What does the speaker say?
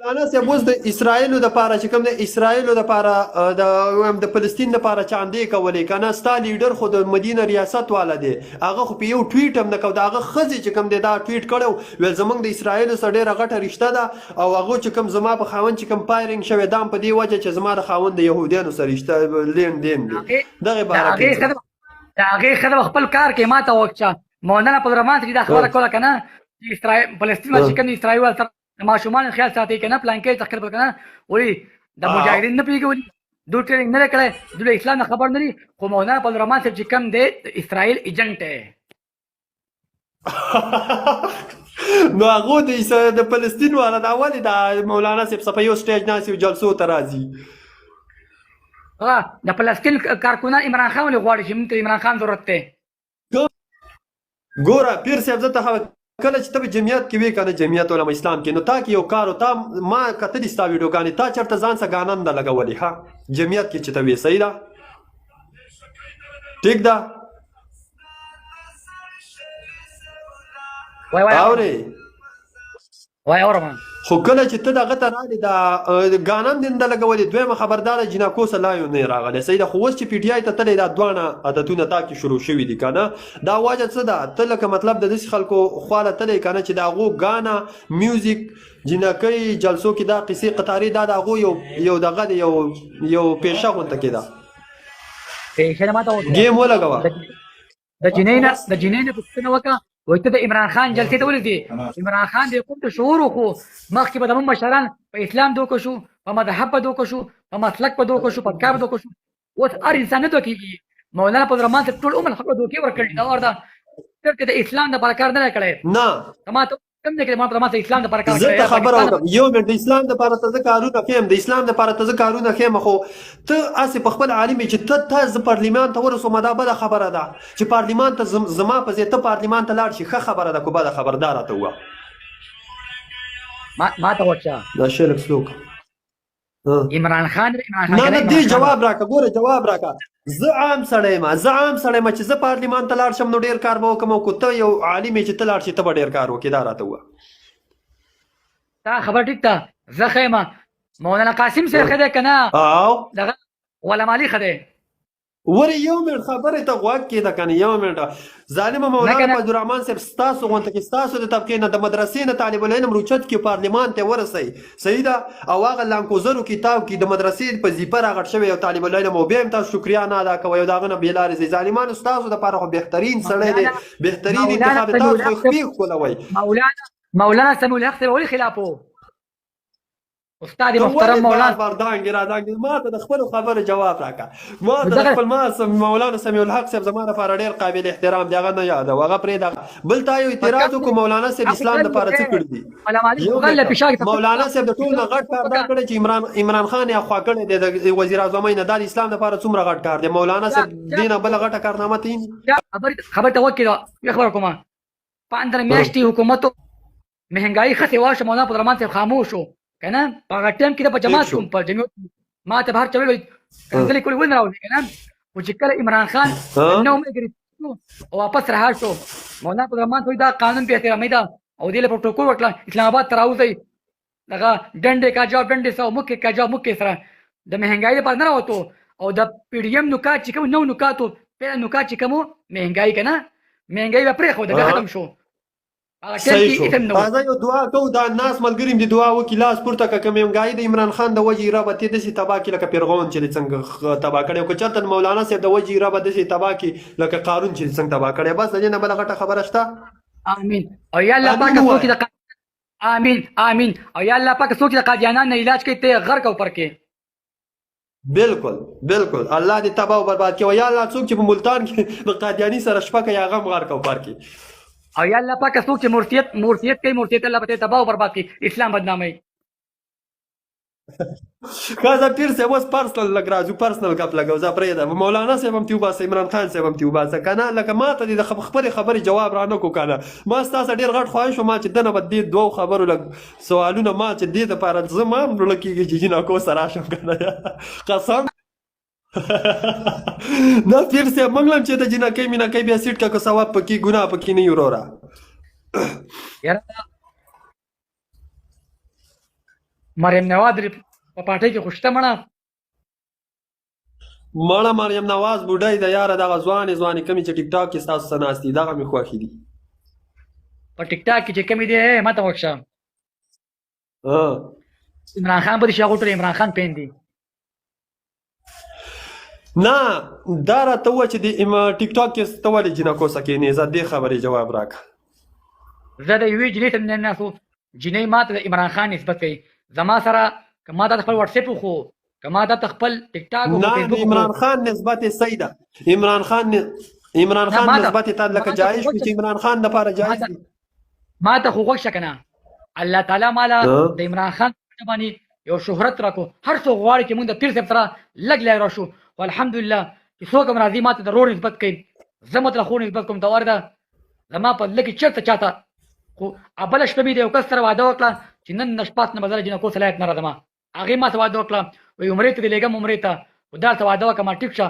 مولانا صاحب اوس د اسرایلو دپاره چې کوم د اسرایلو دپاره د فلسطین دپاره چاندې کولې که نه ستا لیډر خو د مدینه ریاست والا دی هغه خو په یو ټویټ هم نه کو د هغه ښځې چې کوم دی دا ټویټ کړی ویل زموږ د اسرایلو سره ډېره غټه رشته ده او هغه چې کوم زما په خاوند چې کوم فایرنګ شوی دا هم په دې وجه چې زما د خاوند د یهودیانو سره رشته لین دین دی دغې باره کې د هغې ښځه خپل کار کې ما ته وکړه مولانا عبدالرحمن چې دا خبره کوله که نه چې اسرائیل فلسطین چې کوم د اسرائیل سره ماشومان خیال ساتي کنه پلانکې تخکر پر کنه وړي د مجاهدین نه پیګولي دوی ټریننګ نه کړي دوی اسلام نه خبر نه دي خو مولانا عبدالرحمن صاحب چې کوم دی اسرائیل ایجنټ دی نو هغه د فلسطین والا دا ولې د مولانا صاحب په یو سټیج ناسي جلسو ته راځي د فلسطین کارکونان عمران خان ولې غواړي چې موږ ته عمران خان ضرورت دی ګوره پیر صاحب زه ته کله چې ته په جمعیت کې وې که نه جمعیت علما اسلام کې نو تا کې یو کار و تا ما کتلي ستا ویډیوګانې تا چېرته ځان څه ګانا نه ده لګولې ښه جمعیت کې چې ته وې صحیح ده ټیک ده اورې وای اورم خو کله چې ته دغه ته راغلې د ګانا هم دې نه ده لګولې دویمه خبرداره جیناکو څه لا یو نه راغلی صحیح ده خو اوس چې پی ټي آی ته تللی دا دواړه عادتونه تا کې شروع شوي دي که نه دا وجه څه ده ته لکه مطلب د داسې خلکو خواله تللی که نه چې د هغو ګانا میوزیک جینکۍ جلسو کې دا قصې قطارې دا د هغو یو دغه دی یو پیشه غونته کې ده ګیم ولګوه د جنۍ نه پوښتنه وکړه وایي ته د عمران خان جلسې ته ولې ځې عمران خان د کوم ته شعور وخو مخکې به زموږ مشران په اسلام دوکه شو په مذهب به دوکه شو په مسلک به دوکه شو په کار به دوکه شو اوس هر انسان نه دوکه کېږي مولانا عبدالرحمن صاحب ټول عمر خپله دوکې ورکړي دا ورته چې د اسلام دپاره کار نه دی کړی نه ما ته کوم دی چې مولانا عبدالرحمن صاحب اسلام دپاره کار زه ته خبره وکړم یو منټ د اسلام دپاره ته زه کارونه ښیم د اسلام دپاره ته زه کارونه ښیم خو ته هسې په خپل عالم یې چې ته زه پارلیمان ته ورسوم دا بده خبره ده چې پارلیمان ته زما په ځای ته پارلیمان ته لاړ شي ښه خبره ده که بده خبره دا راته ووایه ما ته وکړه دا شی لږ سلو عمران خان نه دې جواب راکړه ګوره جواب راکړه زه عام سړی یم چې زه پارلیمان ته لاړ شم نو ډېر کار به وکړم او که ته یو عالم یې چې ته لاړ شي ته به ډېر کار وکړې دا راته ووایه دا خبر ټیک ده زه ښه یم مولانا قاسم صاحب ښه دی که نه دغه غلام علي ښه دی ورې یو منټ خبرې ته غوږ کېده که نه یو منټ ظالمه مولانا فضلالرحمن صاحب ستاسو غونته کې ستاسو د طبقې نه د مدرسې نه طالب العلم روچت کې پارلیمان ته ورسئ صحیح ده او هغه لانکوزرو کتاب کې د مدرسې په زیپه راغټ شوی یو طالب العلم او بیا هم تاسو شکریا نه ادا کوئ او د هغه نه بېلارې ځئ ظالمانو ستاسو دپاره خو بهترین سړی دی بهترین انتخاب دی تاسو خو خپې ښکلوئ مولانا سمیع الحق صاحب ولې خلاف و استاد محترم مولانا بردانګ ما ته د خپل خبرو جواب راکړه ما ته د خپل مولانا سمیع الحق صاحب زما لپاره ډېر قابل احترام دی هغه نه یاد او هغه پرېږده بل تا یو اعتراض وکړو مولانا صاحب اسلام دپاره څه کړي دي مولانا صاحب د ټول نه غټ کار دا کړی چې عمران خان یې خوا کړی دی د وزیر اعظمۍ نه دا د اسلام دپاره څومره غټ کار دی مولانا صاحب دې نه بله غټه کارنامه ته خبر ته وکړه یو خبر کومه په 15 میاشتې حکومتو مهنګایي ښه سیوا شو مولانا عبدالرحمن صاحب خاموش و که نه په هغه ټایم کې د په جماعت کوم په جمعیت ما ته به هر چا ویل کنځلې کولې ولې نه راوځي که نه خو چې کله عمران خان نه ملګري شو او واپس رها شو مولانا عبدالرحمن وایي دا قانون بې احترامي ده او دې له پروټوکول وکړه اسلام آباد ته راوځئ دغه ډنډې کا جواب ډنډې سره او مکې کا جواب مکې سره د مهنګایي لپاره نه راوتو او د پی ډي ایم نکات چې کوم نو نکاتو پیله نکات چې کوم مهنګایي که نه مهنګایي به پرېښوده بیا ختم شو صحیح شو راځه یو دعا کوو دا ناس ملګري دې دعا وکړي لاس پورته کړه که مهنګایي د عمران خان د وجې ربه تې داسې تباه کړي لکه پیرغون چې دې څنګه تباه کړی او که چېرته مولانا صاحب د وجې ربه داسې تباه کړي لکه قارون چې دې څنګه تباه کړی بس د دې نه بله غټه خبره شته امین او یا الله پاک څوک د امین او یا الله پاک څوک د قادیانانو نه علاج کوي ته غرق او پر کې بالکل الله دې تباه او برباد کړي او یا الله څوک چې په ملتان کې د قادیاني سره شپه کوي هغه هم غرق او پر کې او یا الله پاک څوک چې مرتیت کوي مرتیت الله به تباه او برباد کړي اسلام بدناموي خاصه پیر صاحب اوس پرسنل لږ راځو پرسنل ګپ لګو زه پرېږدم مولانا صاحب هم تې وباسه عمران خان صاحب هم تې وباسه که نه لکه ما ته دې د خپلې خبرې جواب را نه کړو که نه ما ستا سره ډېر غټ خواهش وم چې دنه به دې دوو خبرو لږ سوالونه ما چې دې دپاره زه ما هم زړه کېږي چې جینکو سره راشم که نه قسم نه پیر صاحب موږ هم چې د جینکۍ مینکۍ بیا سیټ کړه که ثواب پکې ګناه پکې نه وي وروره مریم نواز لري په پارټۍ کې خوشته مړه مړه مریم نواز بوډۍ د یاره دغه ځوانې کمې چې ټیک ټاک کې ستاسو څه ناست دي دغه مې خوښې دي په ټیک ټاک کې چې کمی دی ما ته وکشه عمران خان به دې شاغو ټول عمران خان پین دي نه دا راته ووایه چې د ټیک ټاک کې ته ولې جینکو څه کښېنې زه دې خبرې جواب راکړه زه د یوې جینۍ ته نه ناسو جینۍ ما ته د عمران خان نسبت کوي زما سره که ما ته خپل واتساپ وخو که ما ته خپل ټیک ټاک نه د عمران خان نسبت یې صحیح ده عمران خان نسبت یې تا لکه جایز شو چې عمران خان دپاره جایز دي ما ته خو غوښه کنه الله تعالی مالا د عمران خان باندې یو شهرت راکو هر څو غواړي چې موږ د پیر صاحب سره لګ لګ راشو والحمدلله چې څوک هم راځي ما ته د رور نسبت کوي زه مو ته خو نسبت کوم ته ورده زما په لکه چېرته چاته خو بله شپه مې د یو کس سره واده وکړه چې نن نه شپات نه به زه له جینکو صلاحیت نه راځم هغې ما ته واده وکړه وایي عمرې ته دې لېږم عمرې ته خو دا ورته واده وکړه ما ټیک شه